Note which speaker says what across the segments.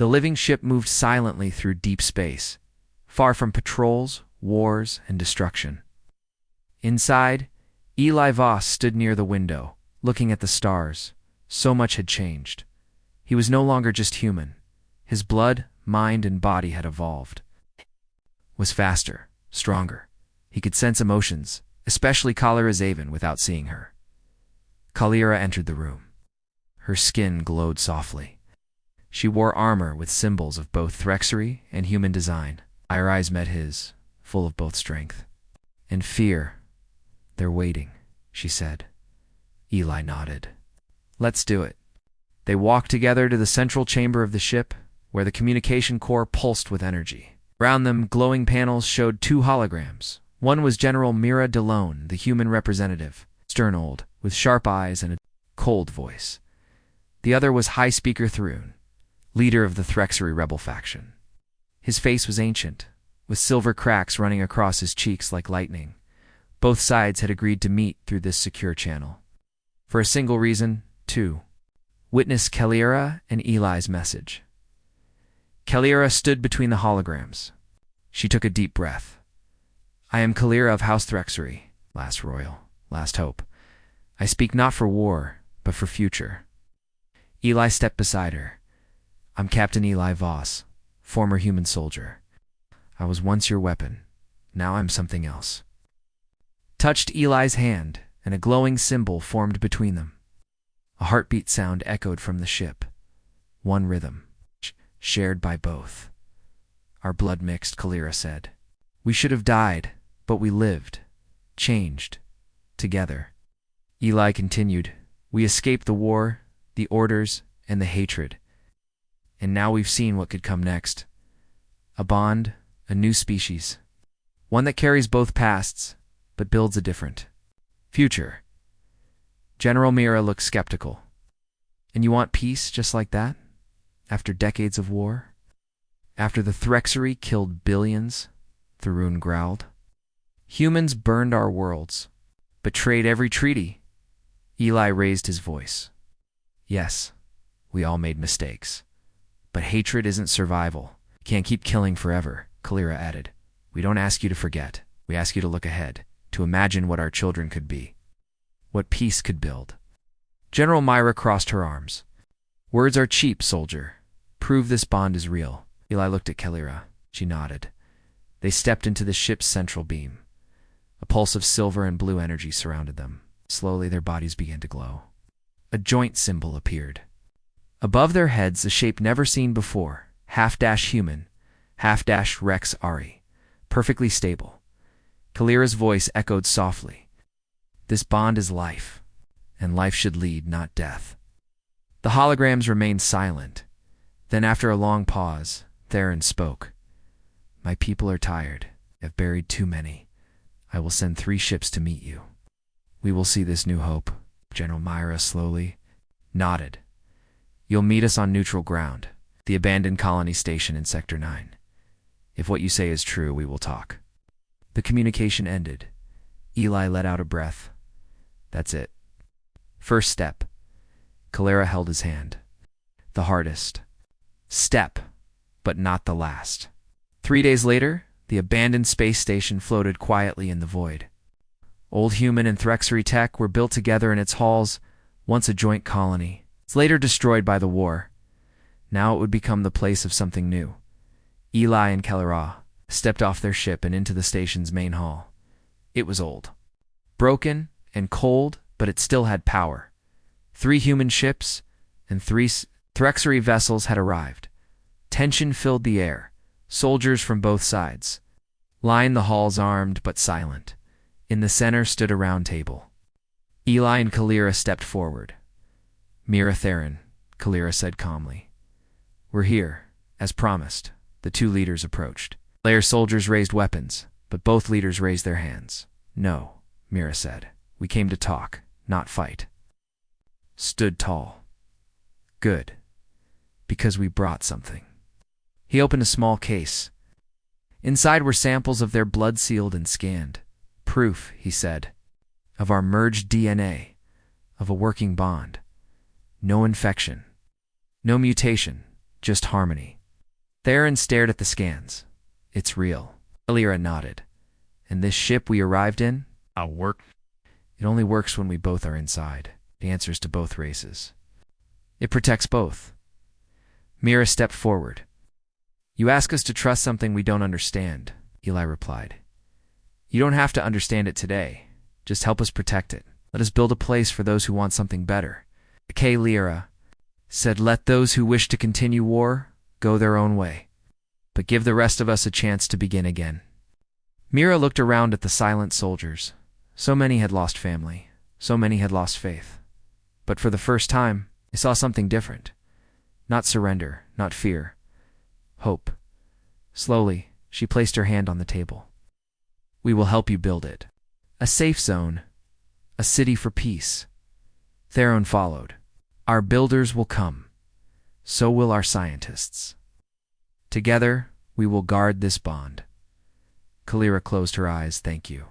Speaker 1: The living ship moved silently through deep space, far from patrols, wars, and destruction. Inside, Eli Voss stood near the window, looking at the stars. So much had changed. He was no longer just human. His blood, mind, and body had evolved. Was faster, stronger. He could sense emotions, especially Kalira Zaven, without seeing her. Kalira entered the room. Her skin glowed softly. She wore armor with symbols of both Threxery and human design. Her eyes met his, full of both strength and fear. "They're waiting," she said. Eli nodded. "Let's do it." They walked together to the central chamber of the ship, where the communication core pulsed with energy. Around them, glowing panels showed two holograms. One was General Mira DeLone, the human representative, stern old, with sharp eyes and a cold voice. The other was High Speaker Thrun, leader of the Threxery rebel faction. His face was ancient, with silver cracks running across his cheeks like lightning. Both sides had agreed to meet through this secure channel. For a single reason, too. Witness Kalira and Eli's message. Kalira stood between the holograms. She took a deep breath. "I am Kalira of House Threxery, last royal, last hope. I speak not for war, but for future." Eli stepped beside her. "I'm Captain Eli Voss, former human soldier. I was once your weapon. Now I'm something else." Touched Eli's hand, and a glowing symbol formed between them. A heartbeat sound echoed from the ship. One rhythm, shared by both. "Our blood mixed," Kalira said. "We should have died, but we lived, changed, together." Eli continued, "We escaped the war, the orders, and the hatred. And now we've seen what could come next. A bond, a new species. One that carries both pasts, but builds a different future." General Mira looked skeptical. "And you want peace just like that? After decades of war? After the Threxery killed billions?" Thrun growled. "Humans burned our worlds, betrayed every treaty." Eli raised his voice. "Yes, we all made mistakes. But hatred isn't survival. You can't keep killing forever," Kalira added. "We don't ask you to forget. We ask you to look ahead, to imagine what our children could be, what peace could build." General Myra crossed her arms. "Words are cheap, soldier. Prove this bond is real." Eli looked at Kalira. She nodded. They stepped into the ship's central beam. A pulse of silver and blue energy surrounded them. Slowly, their bodies began to glow. A joint symbol appeared. Above their heads, a shape never seen before, half-human, half-Rex Ari, perfectly stable. Kalira's voice echoed softly. "This bond is life, and life should lead, not death." The holograms remained silent. Then, after a long pause, Theron spoke. "My people are tired. I've buried too many. I will send 3 ships to meet you. We will see this new hope." General Myra slowly nodded. "You'll meet us on neutral ground, the abandoned colony station in Sector 9. If what you say is true, we will talk." The communication ended. Eli let out a breath. "That's it. First step." Kalira held his hand. "The hardest step, but not the last." 3 days later, the abandoned space station floated quietly in the void. Old human and Threxery tech were built together in its halls, once a joint colony. It's later destroyed by the war. Now it would become the place of something new. Eli and Kalira stepped off their ship and into the station's main hall. It was old, broken and cold, but it still had power. 3 human ships and 3 Threxery vessels had arrived. Tension filled the air. Soldiers from both sides lined the halls, armed but silent. In the center stood a round table. Eli and Kalira stepped forward. "Mira Theron," Kalira said calmly. "We're here, as promised." The 2 leaders approached. Layer soldiers raised weapons, but both leaders raised their hands. "No," Mira said. "We came to talk, not fight." Stood tall. "Good. Because we brought something." He opened a small case. Inside were samples of their blood, sealed and scanned. "Proof," he said, "of our merged DNA, of a working bond. No infection, no mutation, just harmony. Theron stared at the scans. It's real. Kalira nodded. And this ship we arrived in?
Speaker 2: I'll work.
Speaker 1: It only works when we both are inside. The answers to both races. It protects both. Mira stepped forward. You ask us to trust something we don't understand, Eli replied. You don't have to understand it today. Just help us protect it. Let us build a place for those who want something better. Kalira said, let those who wish to continue war go their own way, but give the rest of us a chance to begin again. Mira looked around at the silent soldiers. So many had lost family. So many had lost faith. But for the first time, they saw something different. Not surrender, not fear. Hope. Slowly, she placed her hand on the table. We will help you build it. A safe zone. A city for peace. Theron followed. Our builders will come. So will our scientists. Together, we will guard this bond. Kalira closed her eyes, thank you.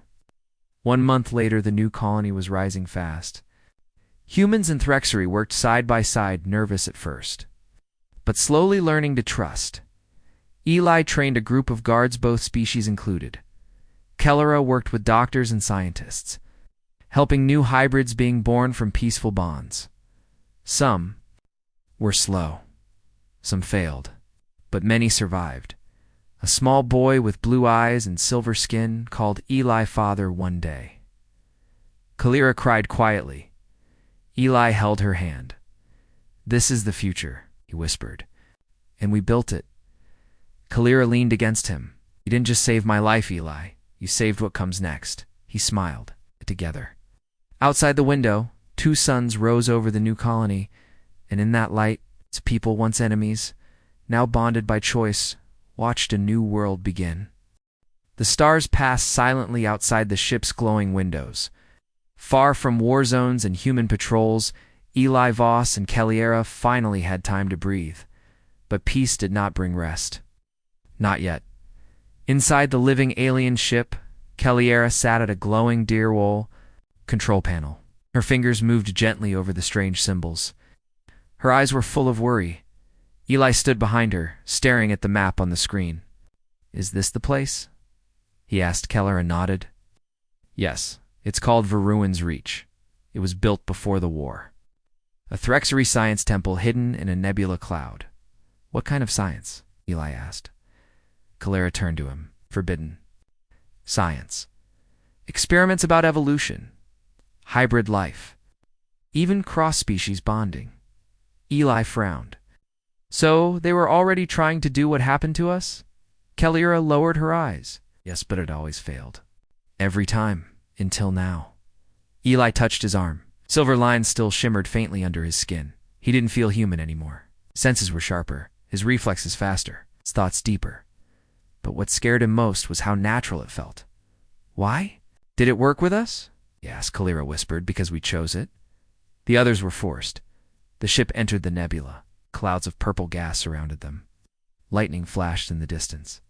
Speaker 1: 1 month later, the new colony was rising fast. Humans and Threxery worked side by side, nervous at first, but slowly learning to trust. Eli trained a group of guards, both species included. Kalira worked with doctors and scientists, helping new hybrids being born from peaceful bonds. Some were slow. Some failed, but many survived. A small boy with blue eyes and silver skin called Eli father one day. Kalira cried quietly. Eli held her hand. This is the future, he whispered. And we built it. Kalira leaned against him. You didn't just save my life, Eli. You saved what comes next. He smiled. Together. Outside the window, 2 suns rose over the new colony, and in that light, its people, once enemies, now bonded by choice, watched a new world begin. The stars passed silently outside the ship's glowing windows. Far from war zones and human patrols, Eli Voss and Kalira finally had time to breathe. But peace did not bring rest. Not yet. Inside the living alien ship, Kalira sat at a glowing Deerwool control panel. Her fingers moved gently over the strange symbols. Her eyes were full of worry. Eli stood behind her, staring at the map on the screen. Is this the place? He asked. Kalira nodded. Yes, it's called Veruin's Reach. It was built before the war. A Threxery science temple hidden in a nebula cloud. What kind of science? Eli asked. Kalira turned to him. Forbidden. Science. Experiments about evolution. Hybrid life. Even cross-species bonding. Eli frowned. So, they were already trying to do what happened to us? Kalira lowered her eyes. Yes, but it always failed. Every time. Until now. Eli touched his arm. Silver lines still shimmered faintly under his skin. He didn't feel human anymore. Senses were sharper. His reflexes faster. His thoughts deeper. But what scared him most was how natural it felt. Why? Did it work with us? Yes, Kalira whispered, because we chose it. The others were forced. The ship entered the nebula. Clouds of purple gas surrounded them. Lightning flashed in the distance.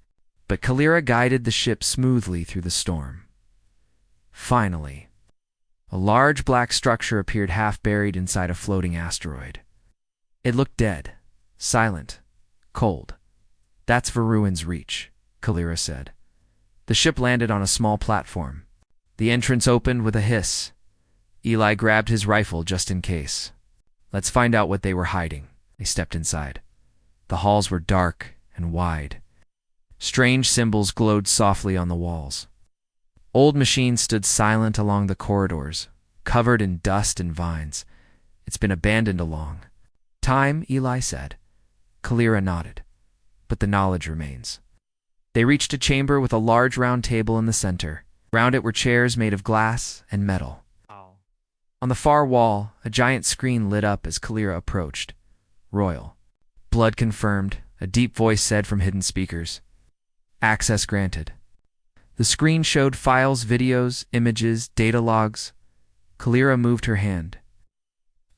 Speaker 1: But Kalira guided the ship smoothly through the storm. Finally, a large black structure appeared half buried inside a floating asteroid. It looked dead, silent, cold. That's Veruin's Reach, Kalira said. The ship landed on a small platform. The entrance opened with a hiss. Eli grabbed his rifle just in case. Let's find out what they were hiding. They stepped inside. The halls were dark and wide. Strange symbols glowed softly on the walls. Old machines stood silent along the corridors, covered in dust and vines. It's been abandoned a long time, Eli said. Kalira nodded. But the knowledge remains. They reached a chamber with a large round table in the center. Round it were chairs made of glass and metal. On the far wall, a giant screen lit up as Kalira approached. Royal. Blood confirmed, a deep voice said from hidden speakers. Access granted. The screen showed files, videos, images, data logs. Kalira moved her hand.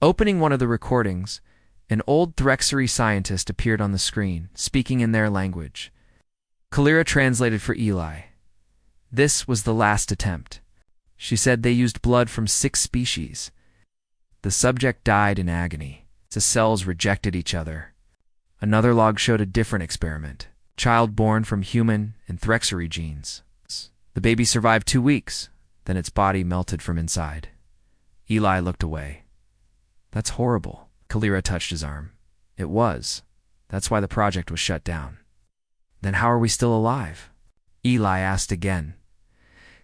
Speaker 1: Opening one of the recordings, an old Threxery scientist appeared on the screen, speaking in their language. Kalira translated for Eli. This was the last attempt. She said they used blood from 6 species. The subject died in agony. The cells rejected each other. Another log showed a different experiment. Child born from human and Threxery genes. The baby survived 2 weeks, then its body melted from inside. Eli looked away. That's horrible. Kalira touched his arm. It was. That's why the project was shut down. Then how are we still alive? Eli asked again.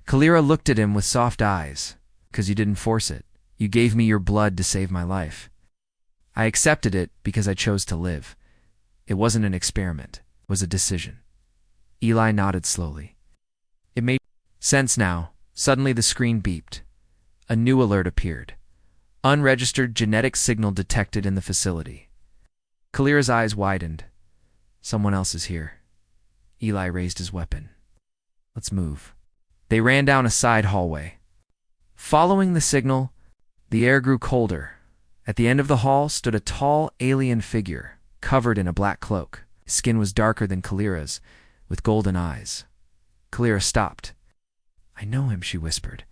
Speaker 1: Kalira looked at him with soft eyes. Because you didn't force it. You gave me your blood to save my life. I accepted it because I chose to live. It wasn't an experiment. It was a decision. Eli nodded slowly. It made sense now. Suddenly the screen beeped. A new alert appeared. Unregistered genetic signal detected in the facility. Kalira's eyes widened. Someone else is here. Eli raised his weapon. Let's move. They ran down a side hallway. Following the signal, the air grew colder. At the end of the hall stood a tall alien figure, covered in a black cloak. His skin was darker than Kalira's, with golden eyes. Kalira stopped. I know him, she whispered.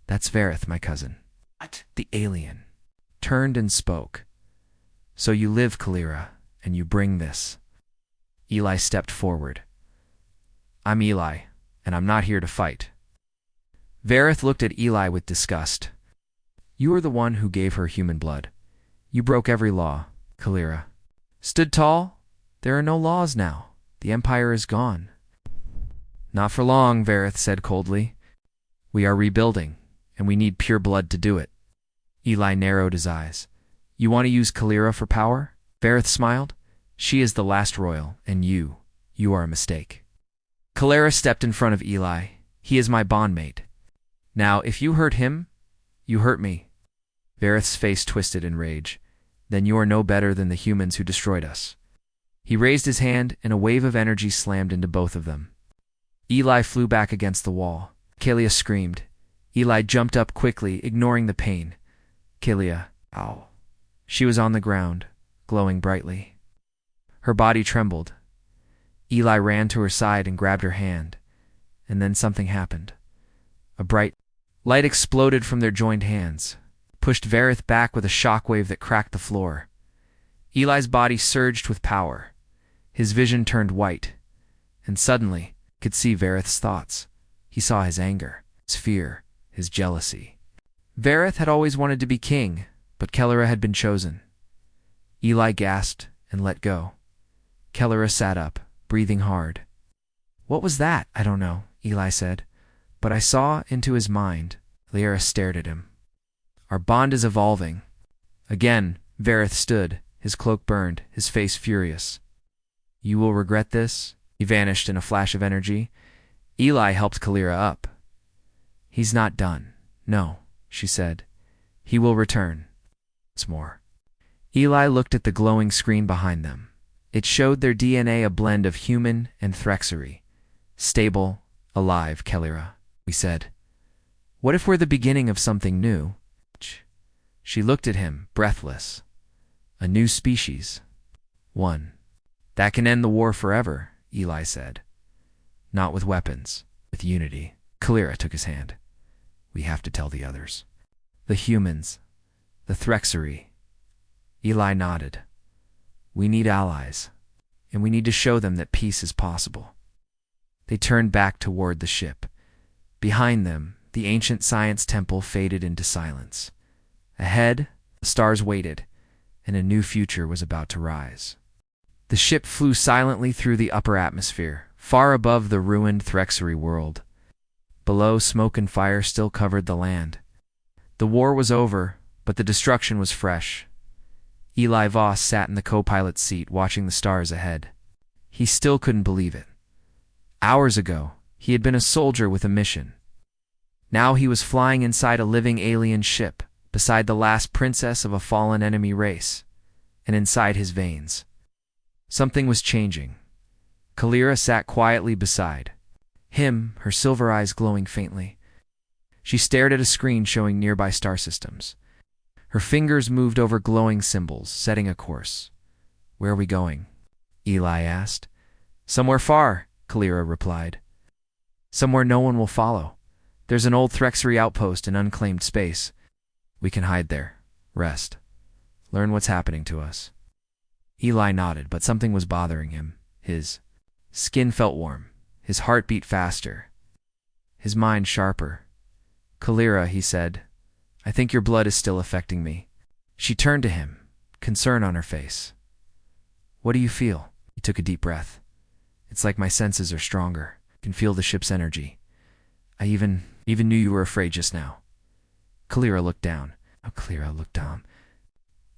Speaker 1: That's Vareth, my cousin. What? The alien turned and spoke. So you live, Kalira, and you bring this. Eli stepped forward. I'm Eli, and I'm not here to fight. Vareth looked at Eli with disgust. You are the one who gave her human blood. You broke every law, Kalira. Stood tall? There are no laws now. The Empire is gone. Not for long, Vareth said coldly. We are rebuilding, and we need pure blood to do it. Eli narrowed his eyes. You want to use Kalira for power? Vareth smiled. She is the last royal, and you are a mistake. Kalira stepped in front of Eli. He is my bondmate. Now, if you hurt him, you hurt me. Vareth's face twisted in rage. Then you are no better than the humans who destroyed us. He raised his hand, and a wave of energy slammed into both of them. Eli flew back against the wall. Kalia screamed. Eli jumped up quickly, ignoring the pain. Kalia, ow. She was on the ground, glowing brightly. Her body trembled. Eli ran to her side and grabbed her hand. And then something happened. A bright light exploded from their joined hands, pushed Vareth back with a shockwave that cracked the floor. Eli's body surged with power. His vision turned white, and suddenly he could see Vareth's thoughts. He saw his anger, his fear, his jealousy. Vareth had always wanted to be king, but Kalira had been chosen. Eli gasped and let go. Kalira sat up, breathing hard. What was that? I don't know, Eli said. But I saw into his mind. Liara stared at him. Our bond is evolving. Again, Vareth stood, his cloak burned, his face furious. You will regret this? He vanished in a flash of energy. Eli helped Kalira up. He's not done. No, she said. He will return. Once more. Eli looked at the glowing screen behind them. It showed their DNA a blend of human and Threxery. Stable, alive, Kalira. He said. What if we're the beginning of something new? She looked at him, breathless. A new species. One. That can end the war forever, Eli said. Not with weapons, with unity. Kalira took his hand. We have to tell the others. The humans. The Threxery. Eli nodded. We need allies, and we need to show them that peace is possible. They turned back toward the ship. Behind them, the ancient science temple faded into silence. Ahead, the stars waited, and a new future was about to rise. The ship flew silently through the upper atmosphere, far above the ruined Threxery world. Below, smoke and fire still covered the land. The war was over, but the destruction was fresh. Eli Voss sat in the co-pilot's seat, watching the stars ahead. He still couldn't believe it. Hours ago, he had been a soldier with a mission. Now he was flying inside a living alien ship, beside the last princess of a fallen enemy race, and inside his veins. Something was changing. Kalira sat quietly beside him, her silver eyes glowing faintly. She stared at a screen showing nearby star systems. Her fingers moved over glowing symbols, setting a course. Where are we going? Eli asked. Somewhere far, Kalira replied. Somewhere no one will follow. There's an old Threxery outpost in unclaimed space. We can hide there, rest, learn what's happening to us. Eli nodded, but something was bothering him. His skin felt warm, his heart beat faster, his mind sharper. "Kalira," he said, "I think your blood is still affecting me." She turned to him, concern on her face. "What do you feel?" He took a deep breath. "It's like my senses are stronger. I can feel the ship's energy. I even knew you were afraid just now." Kalira looked down. Oh, Kalira looked down.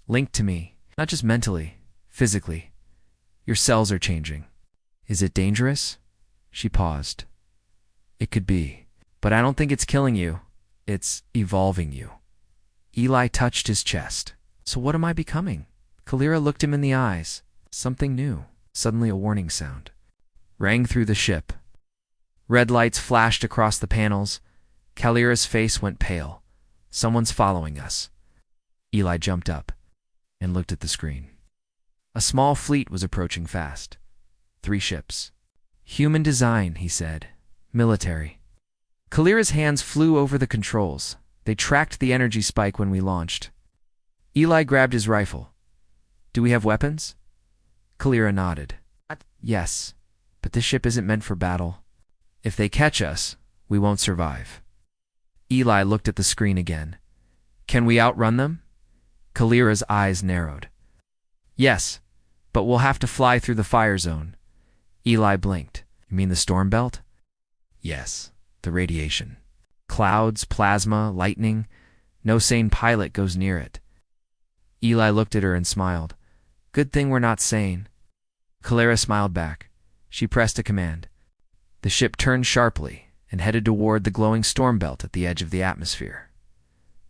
Speaker 1: "Linked to me, not just mentally, physically. Your cells are changing. Is it dangerous?" She paused. "It could be, but I don't think it's killing you. It's evolving you." Eli touched his chest. "So what am I becoming?" Kalira looked him in the eyes. Something new. Suddenly a warning sound rang through the ship. Red lights flashed across the panels. Kalira's face went pale. "Someone's following us." Eli jumped up and looked at the screen. A small fleet was approaching fast. 3 ships. "Human design," he said. "Military." Kalira's hands flew over the controls. They tracked the energy spike when we launched. Eli grabbed his rifle. "Do we have weapons?" Kalira nodded. "Yes, but this ship isn't meant for battle. If they catch us, we won't survive." Eli looked at the screen again. "Can we outrun them?" Kalira's eyes narrowed. "Yes, but we'll have to fly through the fire zone." Eli blinked. "You mean the storm belt?" "Yes, the radiation. Clouds, plasma, lightning. No sane pilot goes near it." Eli looked at her and smiled. "Good thing we're not sane." Kalira smiled back. She pressed a command. The ship turned sharply and headed toward the glowing storm belt at the edge of the atmosphere.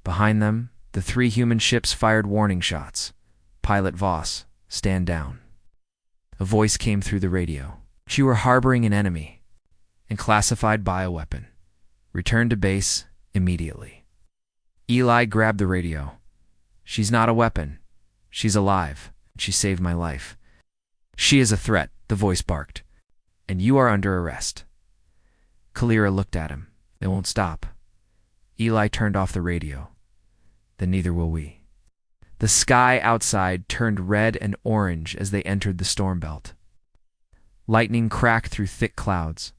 Speaker 1: Behind them, the 3 human ships fired warning shots. "Pilot Voss, stand down." A voice came through the radio. "You were harboring an enemy and classified bioweapon. Return to base immediately." Eli grabbed the radio. "She's not a weapon. She's alive. She saved my life." "She is a threat," the voice barked. "And you are under arrest." Kalira looked at him. "They won't stop." Eli turned off the radio. "Then neither will we." The sky outside turned red and orange as they entered the storm belt. Lightning cracked through thick clouds.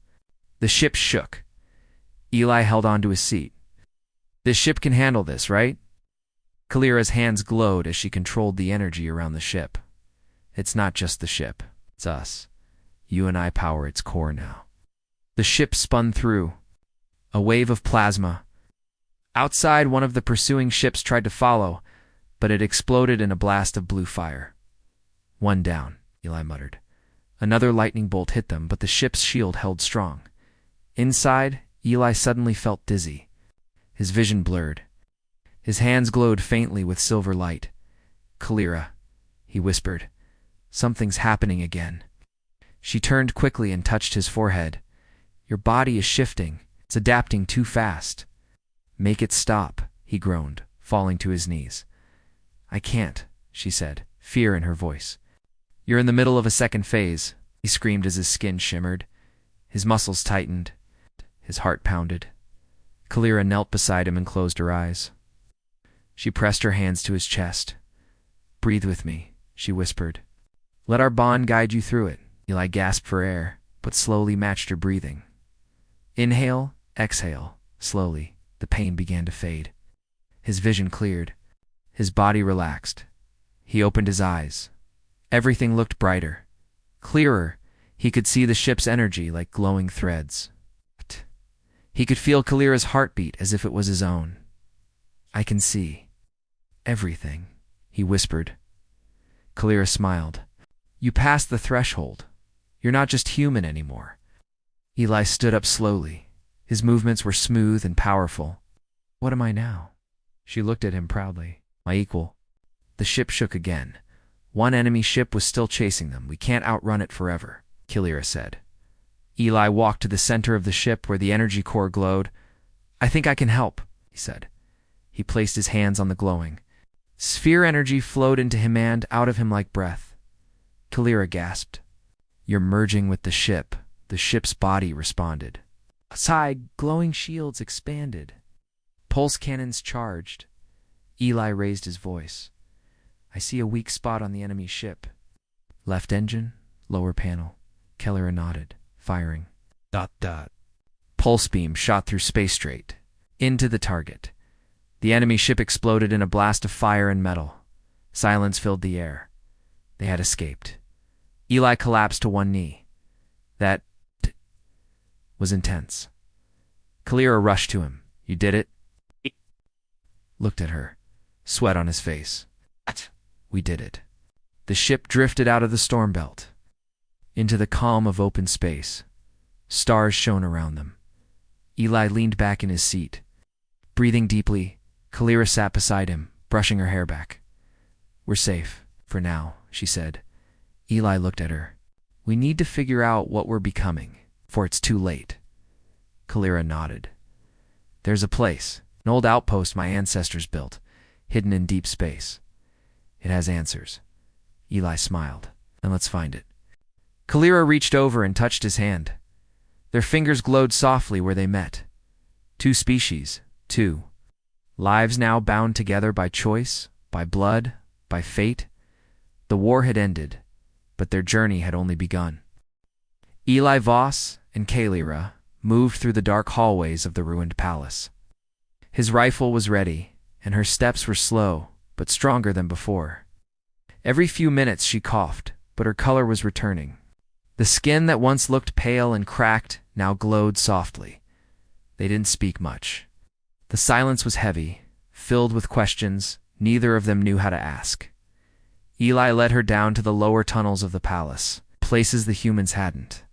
Speaker 1: The ship shook. Eli held onto his seat. "This ship can handle this, right?" Kalira's hands glowed as she controlled the energy around the ship. "It's not just the ship. It's us. You and I power its core now." The ship spun through. A wave of plasma. Outside, one of the pursuing ships tried to follow, but it exploded in a blast of blue fire. "One down," Eli muttered. Another lightning bolt hit them, but the ship's shield held strong. Inside, Eli suddenly felt dizzy. His vision blurred. His hands glowed faintly with silver light. "Kalira," he whispered. "Something's happening again." She turned quickly and touched his forehead. "Your body is shifting. It's adapting too fast." "Make it stop," he groaned, falling to his knees. "I can't," she said, fear in her voice. "You're in the middle of a second phase," he screamed as his skin shimmered. His muscles tightened. His heart pounded. Kalira knelt beside him and closed her eyes. She pressed her hands to his chest. "Breathe with me," she whispered. "Let our bond guide you through it." Eli gasped for air, but slowly matched her breathing. Inhale, exhale, slowly. The pain began to fade. His vision cleared. His body relaxed. He opened his eyes. Everything looked brighter. Clearer, he could see the ship's energy like glowing threads. He could feel Kalira's heartbeat as if it was his own. "I can see everything," he whispered. Kalira smiled. "You passed the threshold. You're not just human anymore." Eli stood up slowly. His movements were smooth and powerful. "What am I now?" She looked at him proudly. "My equal." The ship shook again. One enemy ship was still chasing them. "We can't outrun it forever," Kalira said. Eli walked to the center of the ship where the energy core glowed. "I think I can help," he said. He placed his hands on the glowing. Sphere energy flowed into him and out of him like breath. Kalira gasped. "You're merging with the ship." The ship's body responded. Outside, glowing shields expanded. Pulse cannons charged. Eli raised his voice. "I see a weak spot on the enemy ship. Left engine, lower panel. Kalira nodded, firing. ... Pulse beam shot through space straight, into the target. The enemy ship exploded in a blast of fire and metal. Silence filled the air. They had escaped. Eli collapsed to one knee. That was intense. Kalira rushed to him. You did it? Looked at her, sweat on his face. We did it. The ship drifted out of the storm belt, into the calm of open space. Stars shone around them. Eli leaned back in his seat. Breathing deeply, Kalira sat beside him, brushing her hair back. We're safe, for now, she said. Eli looked at her. We need to figure out what we're becoming, for it's too late. Kalira nodded. There's a place, an old outpost my ancestors built, hidden in deep space. It has answers. Eli smiled. Then let's find it. Kalira reached over and touched his hand. Their fingers glowed softly where they met. Two species, two. Lives now bound together by choice, by blood, by fate. The war had ended, but their journey had only begun. Eli Voss and Kalira moved through the dark hallways of the ruined palace. His rifle was ready, and her steps were slow, but stronger than before. Every few minutes she coughed, but her color was returning. The skin that once looked pale and cracked now glowed softly. They didn't speak much. The silence was heavy, filled with questions neither of them knew how to ask. Eli led her down to the lower tunnels of the palace, places the humans hadn't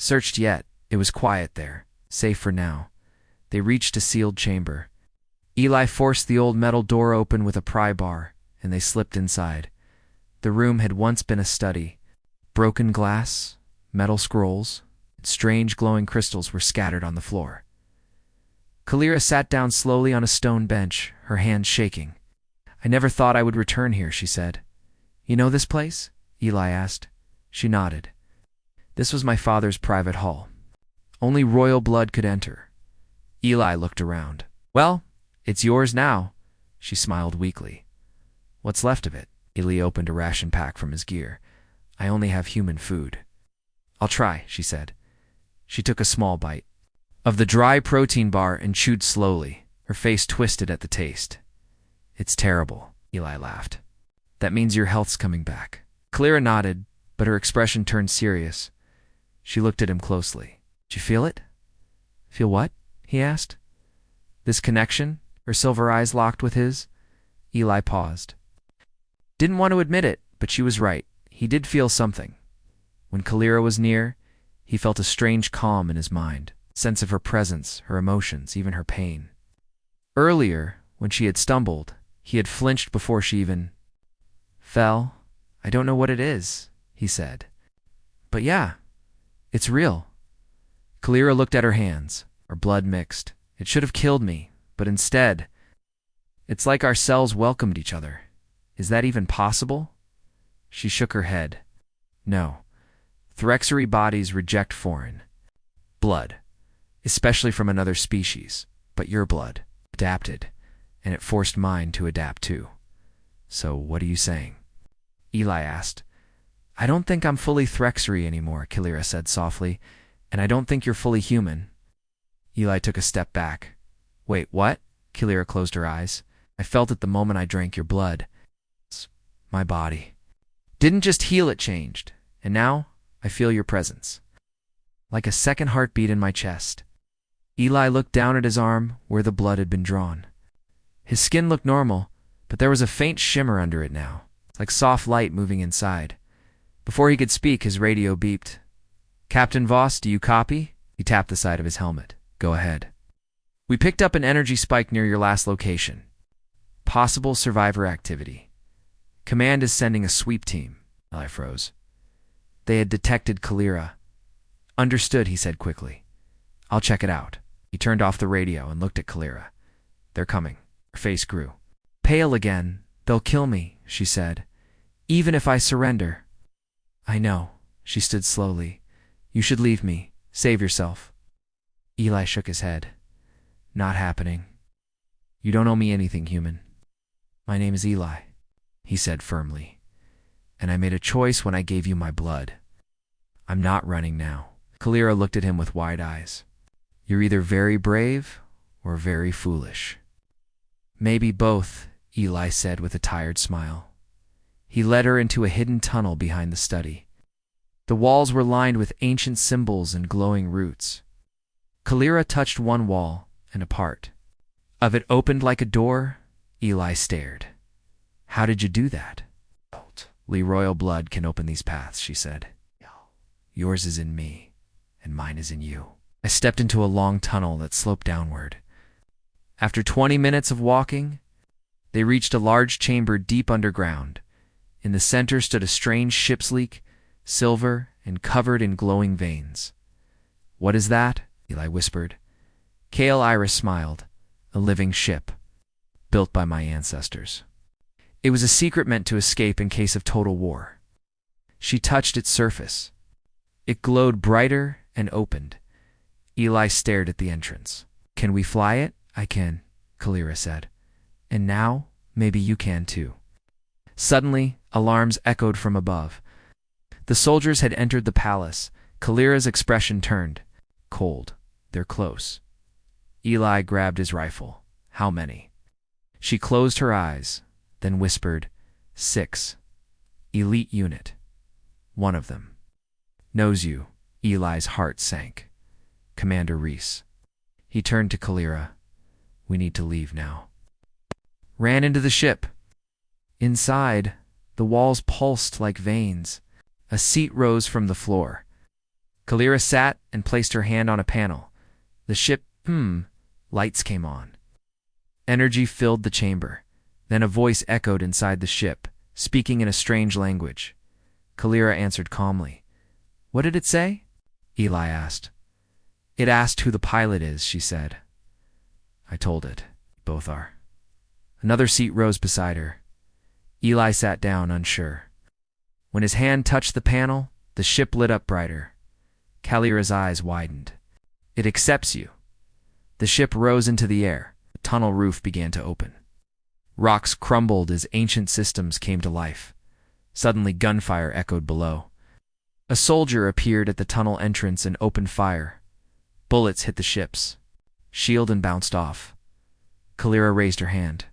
Speaker 1: searched yet. It was quiet there, safe for now. They reached a sealed chamber. Eli forced the old metal door open with a pry bar, and they slipped inside. The room had once been a study. Broken glass, metal scrolls, and strange glowing crystals were scattered on the floor. Kalira sat down slowly on a stone bench, her hands shaking. I never thought I would return here, she said. You know this place? Eli asked. She nodded. This was my father's private hall. Only royal blood could enter. Eli looked around. Well, it's yours now, she smiled weakly. What's left of it? Eli opened a ration pack from his gear. I only have human food. I'll try, she said. She took a small bite of the dry protein bar and chewed slowly, her face twisted at the taste. It's terrible, Eli laughed. That means your health's coming back. Kalira nodded, but her expression turned serious. She looked at him closely. Did you feel it? Feel what? He asked. This connection? Her silver eyes locked with his. Eli paused. Didn't want to admit it, but she was right. He did feel something. When Kalira was near, he felt a strange calm in his mind, sense of her presence, her emotions, even her pain. Earlier, when she had stumbled, he had flinched before she even fell. I don't know what it is, he said. But yeah, it's real. Kalira looked at her hands, her blood mixed. It should have killed me, but instead, it's like our cells welcomed each other. Is that even possible? She shook her head. No. Thyrexery bodies reject foreign blood, especially from another species, but your blood adapted, and it forced mine to adapt too. So what are you saying? Eli asked. I don't think I'm fully Thyrexery anymore, Kalira said softly, and I don't think you're fully human. Eli took a step back. Wait, what? Kalira closed her eyes. I felt it the moment I drank your blood. My body didn't just heal, it changed, and now I feel your presence. Like a second heartbeat in my chest. Eli looked down at his arm where the blood had been drawn. His skin looked normal, but there was a faint shimmer under it now, like soft light moving inside. Before he could speak, his radio beeped. Captain Voss, do you copy? He tapped the side of his helmet. Go ahead. We picked up an energy spike near your last location. Possible survivor activity. Command is sending a sweep team. I froze. They had detected Kalira. Understood, he said quickly. I'll check it out. He turned off the radio and looked at Kalira. They're coming. Her face grew. Pale again. They'll kill me, she said. Even if I surrender. I know. She stood slowly. You should leave me. Save yourself. Eli shook his head. Not happening. You don't owe me anything, human. My name is Eli, he said firmly. and I made a choice when I gave you my blood. I'm not running now. Kalira looked at him with wide eyes. You're either very brave or very foolish. Maybe both, Eli said with a tired smile. He led her into a hidden tunnel behind the study. The walls were lined with ancient symbols and glowing roots. Kalira touched one wall, and a part of it opened like a door. Eli stared. How did you do that? Lee royal blood can open these paths, she said. Yours is in me, and mine is in you. I stepped into a long tunnel that sloped downward. After 20 minutes of walking, they reached a large chamber deep underground. In the center stood a strange ship's leak, silver and covered in glowing veins. What is that? Eli whispered. Kale Iris smiled. A living ship, built by my ancestors. It was a secret meant to escape in case of total war. She touched its surface. It glowed brighter and opened. Eli stared at the entrance. Can we fly it? I can, Kalira said. And now, maybe you can too. Suddenly, alarms echoed from above. The soldiers had entered the palace. Kalira's expression turned. Cold. They're close. Eli grabbed his rifle. How many? She closed her eyes, then whispered, 6. Elite unit. One of them. Knows you. Eli's heart sank. Commander Reese. He turned to Kalira. We need to leave now. Ran into the ship. Inside, the walls pulsed like veins. A seat rose from the floor. Kalira sat and placed her hand on a panel. The ship, lights came on. Energy filled the chamber. Then a voice echoed inside the ship, speaking in a strange language. Kalira answered calmly. What did it say? Eli asked. It asked who the pilot is, she said. I told it. Both are. Another seat rose beside her. Eli sat down, unsure. When his hand touched the panel, the ship lit up brighter. Kalira's eyes widened. It accepts you. The ship rose into the air. The tunnel roof began to open. Rocks crumbled as ancient systems came to life. Suddenly gunfire echoed below. A soldier appeared at the tunnel entrance and opened fire. Bullets hit the ships. Shielded and bounced off. Kalira raised her hand.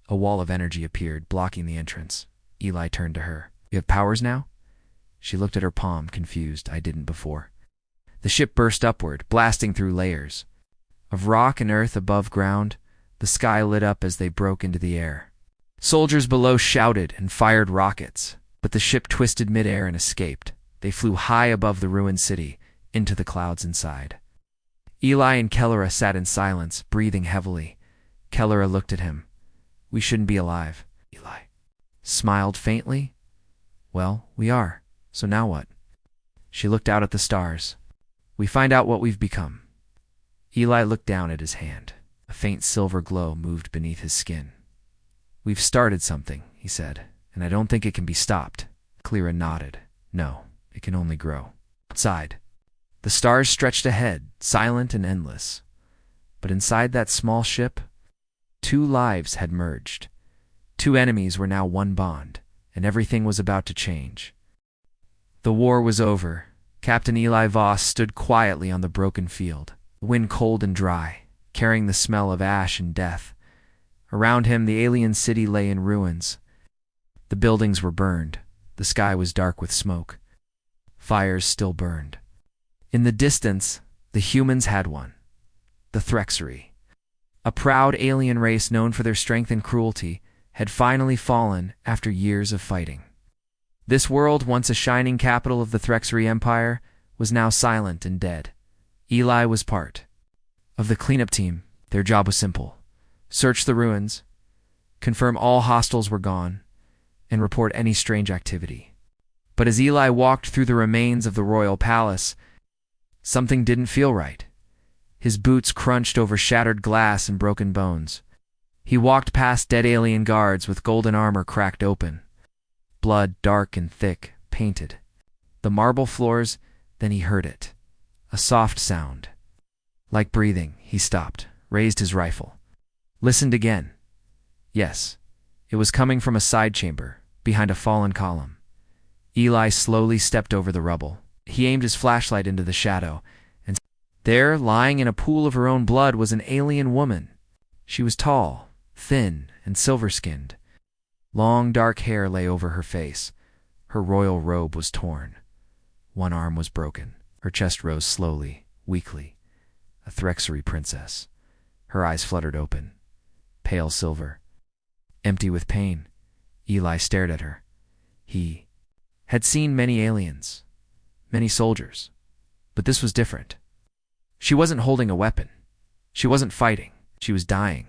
Speaker 1: A wall of energy appeared, blocking the entrance. Eli turned to her. You have powers now? She looked at her palm, confused. I didn't before. The ship burst upward, blasting through layers of rock and earth above ground. The sky lit up as they broke into the air. Soldiers below shouted and fired rockets, but the ship twisted midair and escaped. They flew high above the ruined city, into the clouds inside. Eli and Kalira sat in silence, breathing heavily. Kalira looked at him. We shouldn't be alive. Eli smiled faintly. Well, we are. So now what? She looked out at the stars. We find out what we've become. Eli looked down at his hand. A faint silver glow moved beneath his skin. We've started something, he said, and I don't think it can be stopped. Kalira nodded. No, it can only grow. Outside, the stars stretched ahead, silent and endless. But inside that small ship, 2 lives had merged. 2 enemies were now one bond, and everything was about to change. The war was over. Captain Eli Voss stood quietly on the broken field, the wind cold and dry, carrying the smell of ash and death. Around him, the alien city lay in ruins. The buildings were burned. The sky was dark with smoke. Fires still burned. In the distance, the humans had won. The Threxery, a proud alien race known for their strength and cruelty, had finally fallen after years of fighting. This world, once a shining capital of the Threxery Empire, was now silent and dead. Eli was part of the cleanup team. Their job was simple. Search the ruins, confirm all hostiles were gone, and report any strange activity. But as Eli walked through the remains of the royal palace, something didn't feel right. His boots crunched over shattered glass and broken bones. He walked past dead alien guards with golden armor cracked open. Blood dark and thick, painted. The marble floors, then he heard it. A soft sound. Like breathing, he stopped, raised his rifle. Listened again. Yes, it was coming from a side chamber, behind a fallen column. Eli slowly stepped over the rubble. He aimed his flashlight into the shadow, and there, lying in a pool of her own blood, was an alien woman. She was tall, thin, and silver-skinned. Long dark hair lay over her face. Her royal robe was torn. One arm was broken. Her chest rose slowly, weakly. A Threxery princess. Her eyes fluttered open. Pale silver. Empty with pain. Eli stared at her. He had seen many aliens, many soldiers, but this was different. She wasn't holding a weapon. She wasn't fighting. She was dying.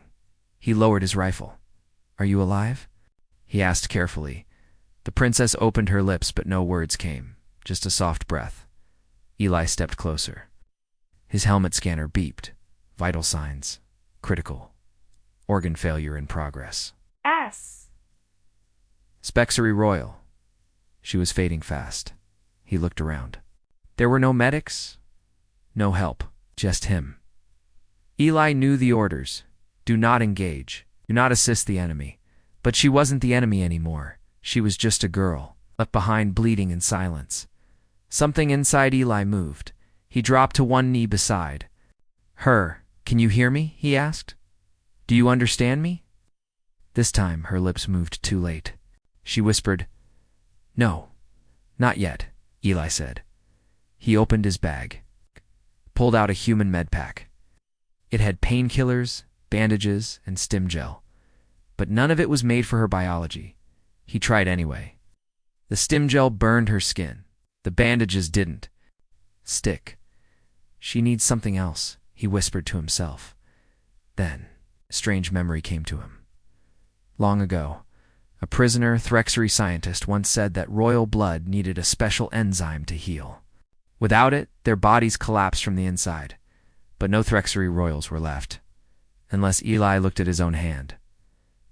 Speaker 1: He lowered his rifle. "Are you alive?" he asked carefully. The princess opened her lips, but no words came, just a soft breath. Eli stepped closer. His helmet scanner beeped. Vital signs. Critical. Organ failure in progress.
Speaker 2: S.
Speaker 1: Spexery Royal. She was fading fast. He looked around. There were no medics, no help, just him. Eli knew the orders. Do not engage. Do not assist the enemy. But she wasn't the enemy anymore. She was just a girl, left behind bleeding in silence. Something inside Eli moved. He dropped to one knee beside her. "Can you hear me?" he asked. "Do you understand me?" This time her lips moved too late. She whispered, "No, not yet," Eli said. He opened his bag, pulled out a human med pack. It had painkillers, bandages, and stim gel, but none of it was made for her biology. He tried anyway. The stim gel burned her skin. The bandages didn't stick. She needs something else, he whispered to himself. Then a strange memory came to him. Long ago, a prisoner Threxery scientist once said that royal blood needed a special enzyme to heal. Without it, their bodies collapsed from the inside. But no Threxery royals were left. Unless Eli looked at his own hand.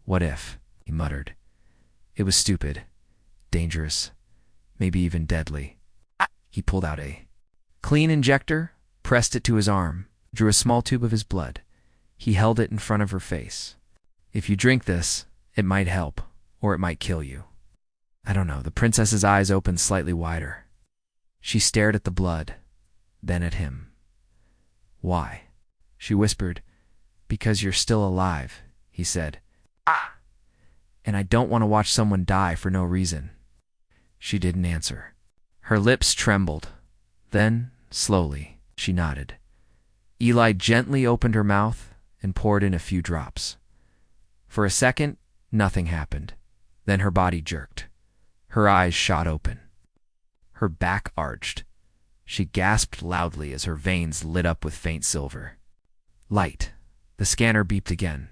Speaker 1: "What if?" he muttered. It was stupid, dangerous, maybe even deadly. He pulled out a clean injector, pressed it to his arm, drew a small tube of his blood. He held it in front of her face. "If you drink this, it might help, or it might kill you." I don't know. The princess's eyes opened slightly wider. She stared at the blood, then at him. "Why?" she whispered. "Because you're still alive," he said. "And I don't want to watch someone die for no reason." She didn't answer. Her lips trembled. Then, slowly, she nodded. Eli gently opened her mouth and poured in a few drops. For a second, nothing happened. Then her body jerked. Her eyes shot open. Her back arched. She gasped loudly as her veins lit up with faint silver. Light. The scanner beeped again.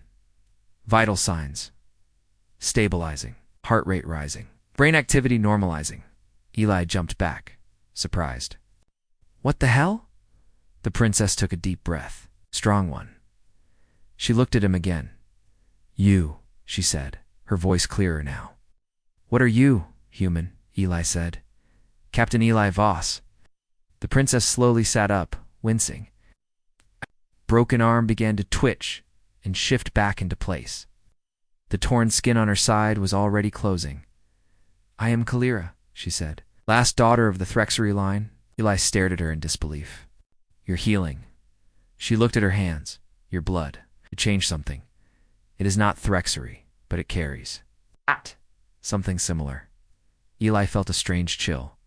Speaker 1: Vital signs. Stabilizing. Heart rate rising. Brain activity normalizing. Eli jumped back, surprised. "What the hell?" The princess took a deep breath. Strong one. She looked at him again. "You," she said, her voice clearer now. "What are you, human?" Eli said. "Captain Eli Voss." The princess slowly sat up, wincing. Broken arm began to twitch and shift back into place. The torn skin on her side was already closing. "I am Kalira," she said. "Last daughter of the Threxery line." Eli stared at her in disbelief. "You're healing." She looked at her hands. "Your blood. It changed something. It is not Threxery, but it carries something similar." Eli felt a strange chill.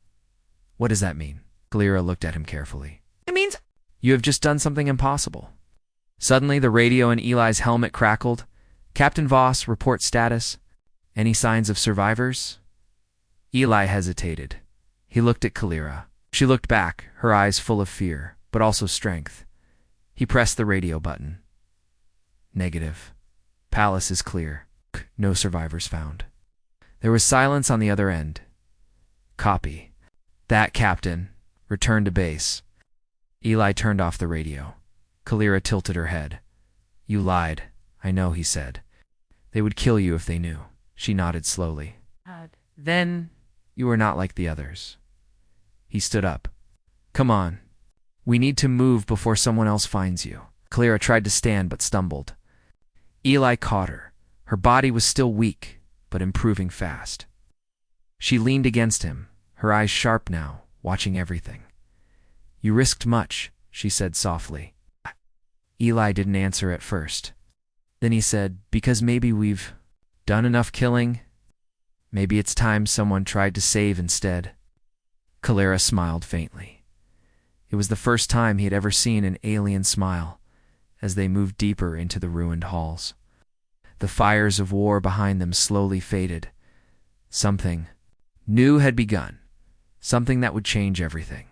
Speaker 1: "What does that mean?" Kalira looked at him carefully.
Speaker 2: "It means
Speaker 1: "You have just done something impossible." Suddenly, the radio in Eli's helmet crackled. "Captain Voss, report status. Any signs of survivors?" Eli hesitated. He looked at Kalira. She looked back, her eyes full of fear, but also strength. He pressed the radio button. "Negative. Palace is clear. No survivors found." There was silence on the other end. "Copy. That, Captain. Return to base." Eli turned off the radio. Kalira tilted her head. "You lied. I know," he said. "They would kill you if they knew." She nodded slowly. "Then you are not like the others." He stood up. "Come on. We need to move before someone else finds you." Kalira tried to stand but stumbled. Eli caught her. Her body was still weak, but improving fast. She leaned against him, her eyes sharp now, watching everything. "You risked much," she said softly. Eli didn't answer at first. Then he said, "Because maybe we've done enough killing. Maybe it's time someone tried to save instead." Calera smiled faintly. It was the first time he had ever seen an alien smile as they moved deeper into the ruined halls. The fires of war behind them slowly faded. Something new had begun, something that would change everything.